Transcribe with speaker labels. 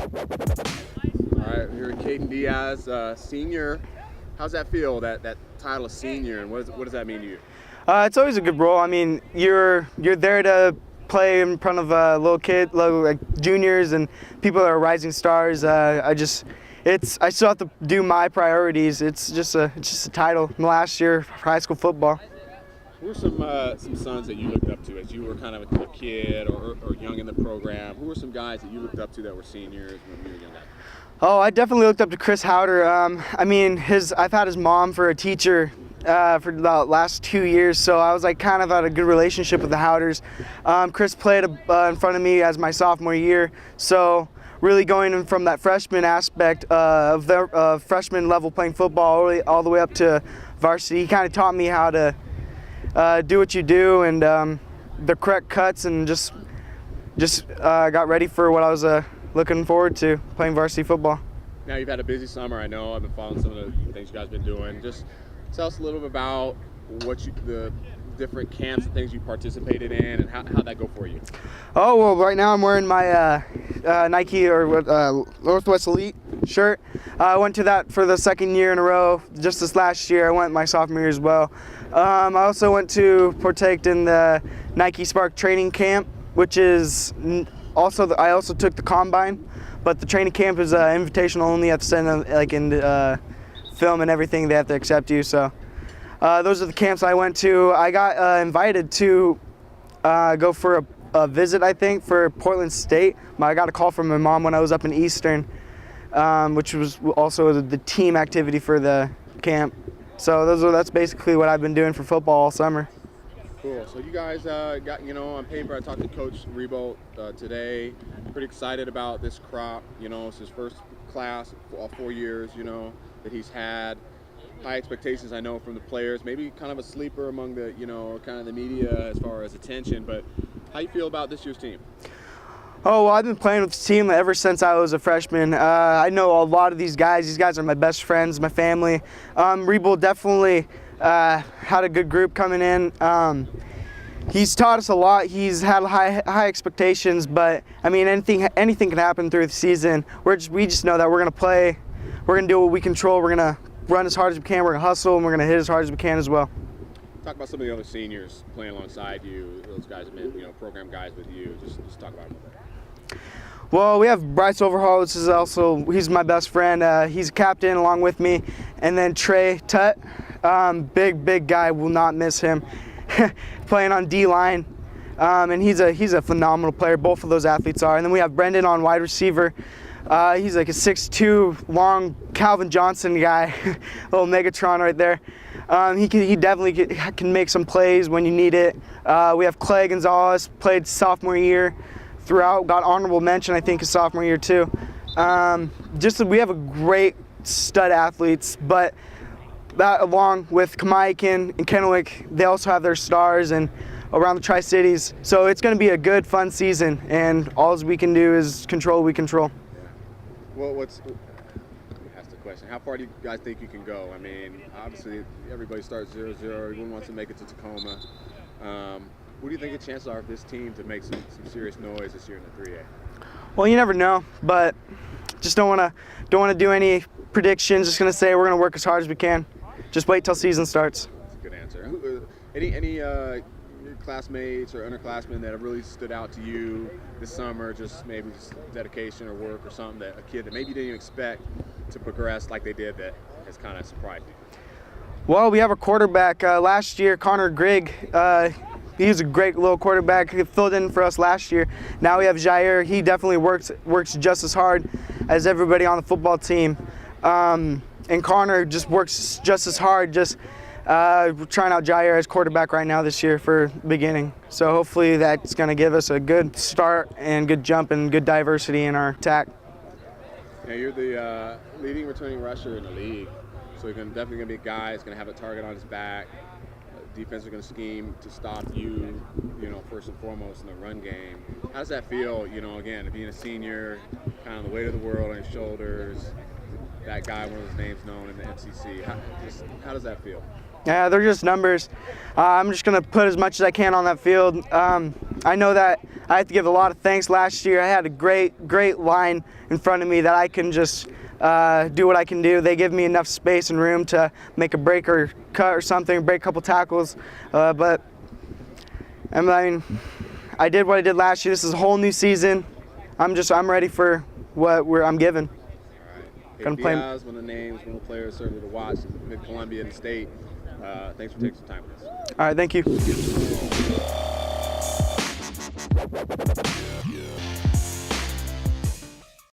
Speaker 1: All right, here with Kadin Diaz, senior. How's that feel, that title of senior, and what does that mean to you?
Speaker 2: It's always a good role. I mean, you're there to play in front of like juniors and people that are rising stars. I still have to do my priorities. It's just a title. Last year, high school football.
Speaker 1: Who are some sons that you looked up to as you were kind of a kid or young in the program? Who were some guys that you looked up to that were seniors when you were young?
Speaker 2: Oh, I definitely looked up to Chris Howder. I mean, I've had his mom for a teacher for the last 2 years, so I was like kind of had a good relationship with the Howders. Chris played in front of me as my sophomore year, so really going in from that freshman aspect of the freshman level playing football all the way up to varsity, he kind of taught me how to do what you do and the correct cuts, and just got ready for what I was looking forward to, playing varsity football.
Speaker 1: Now you've had a busy summer. I know I've been following some of the things you guys have been doing. Just tell us a little bit about the different camps and things you participated in, and how'd that go for you?
Speaker 2: Oh, well, right now I'm wearing my Nike or Northwest Elite shirt. I went to that for the second year in a row. Just this last year, I went my sophomore year as well. I also went to partake in the Nike Spark training camp, which is I also took the combine, but the training camp is invitational only. You have to send like in film and everything. They have to accept you. So those are the camps I went to. I got invited to go for a visit, I think, for Portland State. I got a call from my mom when I was up in Eastern, which was also the team activity for the camp. So that's basically what I've been doing for football all summer.
Speaker 1: Cool. So you guys got, on paper, I talked to Coach Rebolt today. Pretty excited about this crop. It's his first class, all 4 years, that he's had. High expectations, I know, from the players. Maybe kind of a sleeper among the, kind of the media as far as attention. But how you feel about this year's team?
Speaker 2: Oh, well, I've been playing with this team ever since I was a freshman. I know a lot of these guys. These guys are my best friends, my family. Rebolt definitely had a good group coming in. He's taught us a lot. He's had high expectations, but I mean, anything can happen through the season. We just know that we're gonna play. We're gonna do what we control. We're gonna run as hard as we can. We're gonna hustle, and we're gonna hit as hard as we can as well.
Speaker 1: Talk about some of the other seniors playing alongside you. Those guys have been, program guys with you. Just talk about them.
Speaker 2: Well, we have Bryce Overhaul. He's my best friend. He's a captain along with me, and then Trey Tutt. Big guy, will not miss him. Playing on D-line, and he's a phenomenal player. Both of those athletes are. And then we have Brendan on wide receiver. He's like a 6'2", long Calvin Johnson guy, little Megatron right there. He definitely can make some plays when you need it. We have Clay Gonzalez, played sophomore year throughout, got honorable mention I think his sophomore year too. We have a great stud athletes, but that along with Kennewick and Kennewick, they also have their stars and around the Tri-Cities. So it's going to be a good, fun season, and all we can do is control what we control.
Speaker 1: Well, let me ask the question. How far do you guys think you can go? I mean, obviously everybody starts 0-0. Everyone wants to make it to Tacoma. What do you think the chances are of this team to make some serious noise this year in the 3A?
Speaker 2: Well, you never know, but just don't want to do any predictions. Just going to say we're going to work as hard as we can. Just wait till season starts.
Speaker 1: That's a good answer. Any classmates or underclassmen that have really stood out to you this summer, maybe dedication or work or something, that a kid that maybe you didn't even expect to progress like they did that has kind of surprised you?
Speaker 2: Well, we have a quarterback last year, Connor Grigg. He was a great little quarterback. He filled in for us last year. Now we have Jair. He definitely works just as hard as everybody on the football team. And Connor just works just as hard, trying out Jair as quarterback right now this year for beginning. So hopefully that's going to give us a good start and good jump and good diversity in our attack.
Speaker 1: Now you're the leading returning rusher in the league, so you're definitely going to be a guy that's going to have a target on his back. Defense are going to scheme to stop you, first and foremost in the run game. How does that feel, again, being a senior, kind of the weight of the world on your shoulders, that guy, one of those names known in the MCC. How does that feel?
Speaker 2: Yeah, they're just numbers. I'm just going to put as much as I can on that field. I know that I have to give a lot of thanks. Last year I had a great line in front of me that I can just do what I can do. They give me enough space and room to make a break or cut or something, break a couple tackles. But I mean, I did what I did last year. This is a whole new season. I'm ready for what I'm given.
Speaker 1: Kadin Diaz, one of the names, one of the players certainly to watch in Mid-Columbia and the state. Thanks for taking some time with us.
Speaker 2: All right, thank you.